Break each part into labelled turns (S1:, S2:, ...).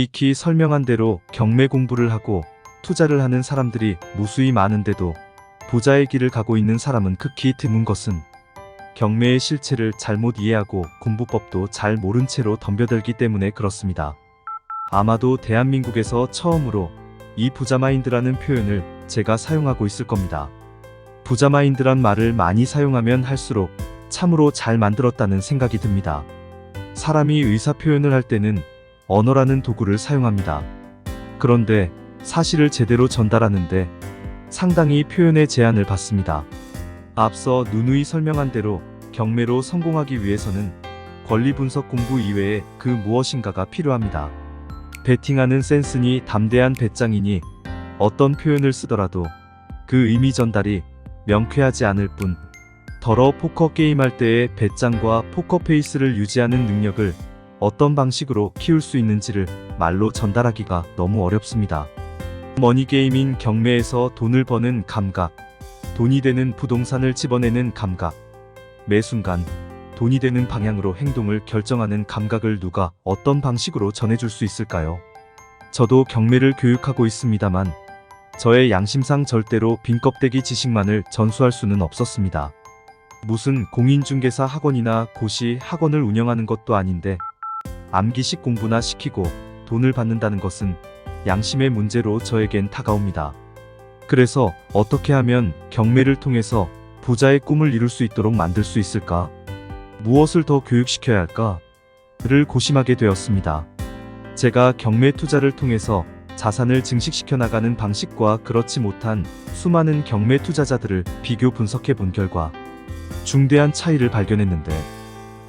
S1: 익히 설명한 대로 경매 공부를 하고 투자를 하는 사람들이 무수히 많은데도 부자의 길을 가고 있는 사람은 극히 드문 것은 경매의 실체를 잘못 이해하고 공부법도 잘 모른 채로 덤벼들기 때문에 그렇습니다. 아마도 대한민국에서 처음으로 이 부자마인드라는 표현을 제가 사용하고 있을 겁니다. 부자마인드란 말을 많이 사용하면 할수록 참으로 잘 만들었다는 생각이 듭니다. 사람이 의사표현을 할 때는 언어라는 도구를 사용합니다. 그런데 사실을 제대로 전달하는데 상당히 표현의 제한을 받습니다. 앞서 누누이 설명한 대로 경매로 성공하기 위해서는 권리 분석 공부 이외에 그 무엇인가가 필요합니다. 베팅하는 센스니 담대한 배짱이니 어떤 표현을 쓰더라도 그 의미 전달이 명쾌하지 않을 뿐 더러 포커 게임할 때의 배짱과 포커페이스를 유지하는 능력을 어떤 방식으로 키울 수 있는지를 말로 전달하기가 너무 어렵습니다. 머니게임인 경매에서 돈을 버는 감각, 돈이 되는 부동산을 집어내는 감각, 매 순간 돈이 되는 방향으로 행동을 결정하는 감각을 누가 어떤 방식으로 전해줄 수 있을까요? 저도 경매를 교육하고 있습니다만 저의 양심상 절대로 빈껍데기 지식만을 전수할 수는 없었습니다. 무슨 공인중개사 학원이나 고시 학원을 운영하는 것도 아닌데 암기식 공부나 시키고 돈을 받는다는 것은 양심의 문제로 저에겐 다가옵니다. 그래서 어떻게 하면 경매를 통해서 부자의 꿈을 이룰 수 있도록 만들 수 있을까? 무엇을 더 교육시켜야 할까?를 고심하게 되었습니다. 제가 경매 투자를 통해서 자산을 증식시켜 나가는 방식과 그렇지 못한 수많은 경매 투자자들을 비교 분석해 본 결과 중대한 차이를 발견했는데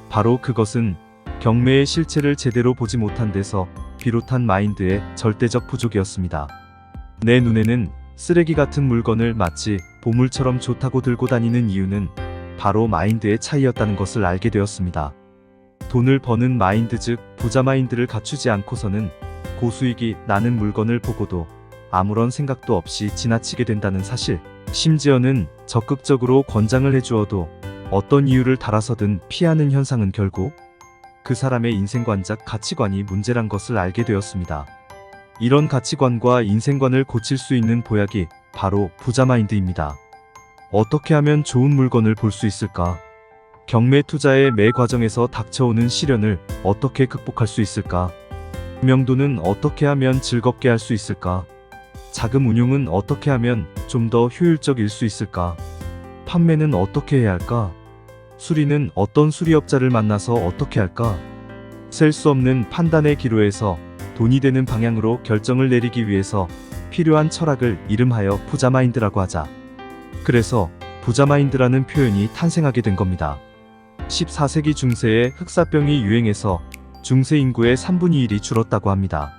S1: 바로 그것은 경매의 실체를 제대로 보지 못한 데서 비롯한 마인드의 절대적 부족이었습니다. 내 눈에는 쓰레기 같은 물건을 마치 보물처럼 좋다고 들고 다니는 이유는 바로 마인드의 차이였다는 것을 알게 되었습니다. 돈을 버는 마인드 즉 부자 마인드를 갖추지 않고서는 고수익이 나는 물건을 보고도 아무런 생각도 없이 지나치게 된다는 사실, 심지어는 적극적으로 권장을 해주어도 어떤 이유를 달아서든 피하는 현상은 결국 그 사람의 인생관적 가치관이 문제란 것을 알게 되었습니다. 이런 가치관과 인생관을 고칠 수 있는 보약이 바로 부자 마인드입니다. 어떻게 하면 좋은 물건을 볼 수 있을까? 경매 투자의 매 과정에서 닥쳐오는 시련을 어떻게 극복할 수 있을까? 명도는 어떻게 하면 즐겁게 할 수 있을까? 자금 운용은 어떻게 하면 좀 더 효율적일 수 있을까? 판매는 어떻게 해야 할까? 수리는 어떤 수리업자를 만나서 어떻게 할까? 셀 수 없는 판단의 기로에서 돈이 되는 방향으로 결정을 내리기 위해서 필요한 철학을 이름하여 부자마인드라고 하자. 그래서 부자마인드라는 표현이 탄생하게 된 겁니다. 14세기 중세에 흑사병이 유행해서 중세 인구의 3분의 1이 줄었다고 합니다.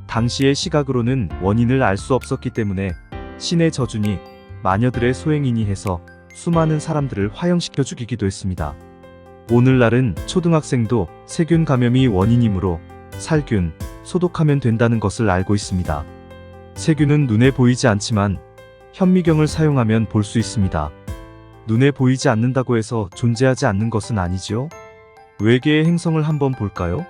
S1: 당시의 시각으로는 원인을 알 수 없었기 때문에 신의 저주니 마녀들의 소행이니 해서 수많은 사람들을 화형시켜 죽이기도 했습니다. 오늘날은 초등학생도 세균 감염이 원인이므로 살균, 소독하면 된다는 것을 알고 있습니다. 세균은 눈에 보이지 않지만 현미경을 사용하면 볼 수 있습니다. 눈에 보이지 않는다고 해서 존재하지 않는 것은 아니지요? 외계의 행성을 한번 볼까요?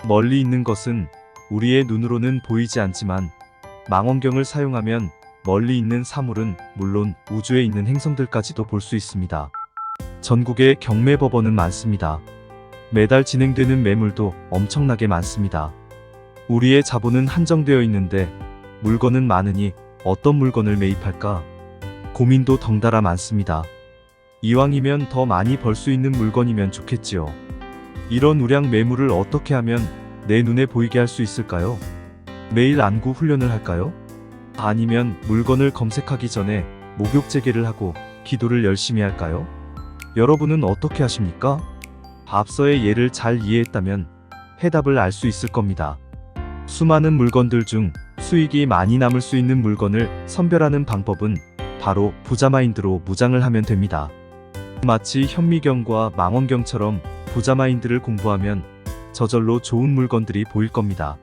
S1: 멀리 있는 것은 우리의 눈으로는 보이지 않지만 망원경을 사용하면 멀리 있는 사물은 물론 우주에 있는 행성들까지도 볼 수 있습니다. 전국에 경매 법원은 많습니다. 매달 진행되는 매물도 엄청나게 많습니다. 우리의 자본은 한정되어 있는데 물건은 많으니 어떤 물건을 매입할까? 고민도 덩달아 많습니다. 이왕이면 더 많이 벌 수 있는 물건이면 좋겠지요. 이런 우량 매물을 어떻게 하면 내 눈에 보이게 할 수 있을까요? 매일 안구 훈련을 할까요? 아니면 물건을 검색하기 전에 목욕재개를 하고 기도를 열심히 할까요? 여러분은 어떻게 하십니까? 앞서의 예를 잘 이해했다면 해답을 알 수 있을 겁니다. 수많은 물건들 중 수익이 많이 남을 수 있는 물건을 선별하는 방법은 바로 부자마인드로 무장을 하면 됩니다. 마치 현미경과 망원경처럼 부자마인드를 공부하면 저절로 좋은 물건들이 보일 겁니다.